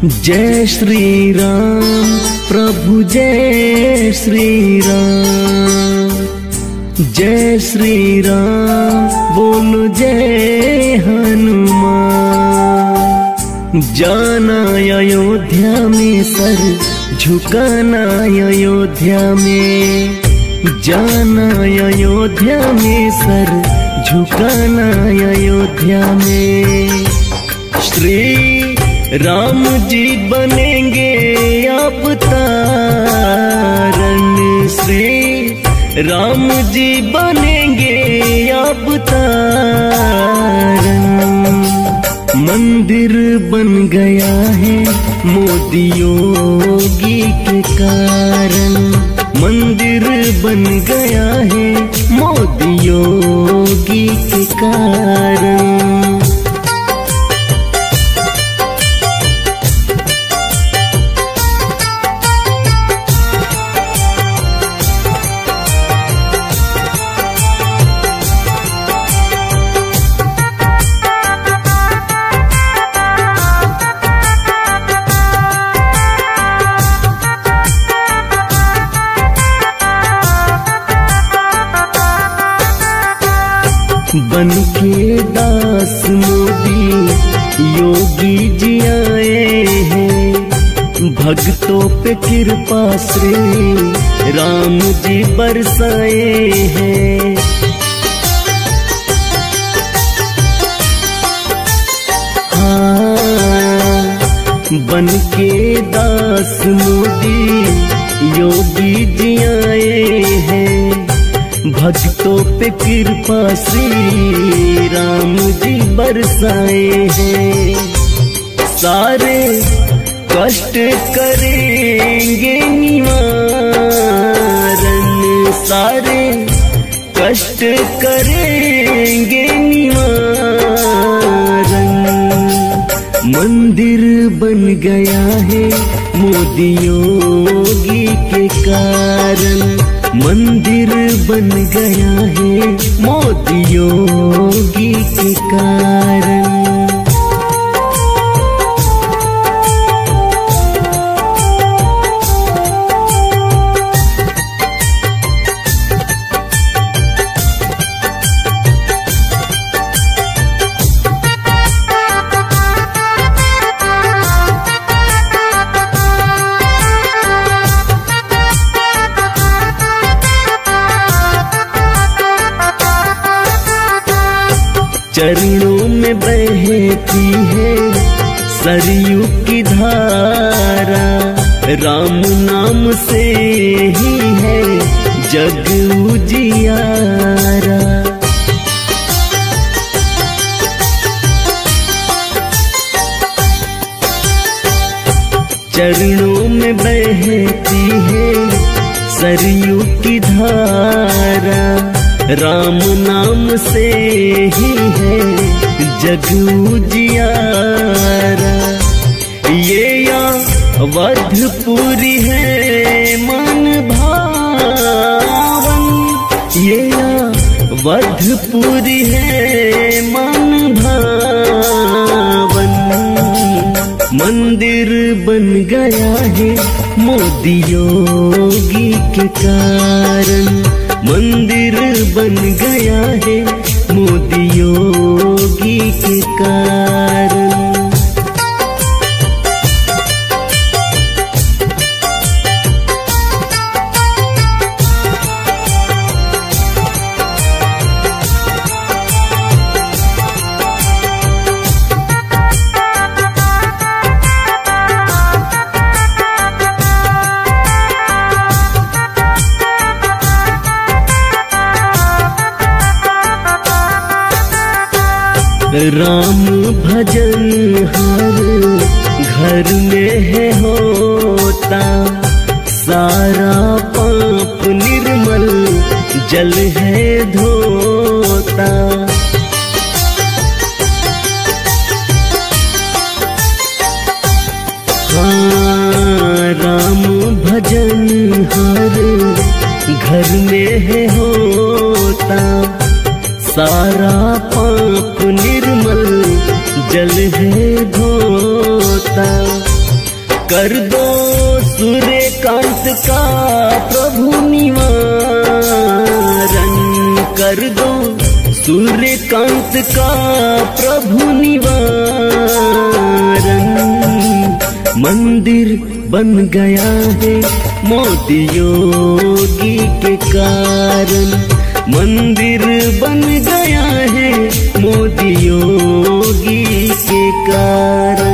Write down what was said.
जय श्री राम प्रभु जय श्री राम, जय श्री राम बोलो जय हनुमान। जाना अयोध्या में सर झुकाना अयोध्या में, जाना अयोध्या में सर झुकाना अयोध्या में। श्री राम जी बनेंगे अवतारण, श्री राम जी बनेंगे अवतारण। मंदिर बन गया है मोदी योगी के कारण, मंदिर बन गया है मोदी योगी के कारण। बन के दास मोदी योगी जी आए हैं, भक्तों पे कृपा श्री राम जी बरसाए हैं। हाँ, बन के दास मोदी योगी जी आए हैं, भक्तों पे कृपा श्री राम जी बरसाए हैं। सारे कष्ट करेंगे निवारण, सारे कष्ट करेंगे निवारण। मंदिर बन गया है मोदी योगी के कारण, मंदिर बन गया है मोदी योगी के कारण। चरणों में बहती है सरयू की धारा, राम नाम से ही है जग उजियारा। चरणों में बहती है सरयू की धारा, राम नाम से ही है जग उजियारा। ये अवधपुरी है मन भावन, ये अवधपुरी है मन भावन। मंदिर बन गया है मोदी योगी के कारण, मंदिर बन गया है मोदी योगी के कारण। राम भजन हर घर में है होता, सारा पाप निर्मल जल है धोता। हाँ, राम भजन हर घर में है होता, सारा पाप निर्मल जल है धोता। कर दो सूर्यकांत का प्रभु निवारण, कर दो सूर्यकांत का प्रभु निवारण। मंदिर बन गया है मोदी योगी के कारण, मंदिर बन गया है मोदी योगी के कारण।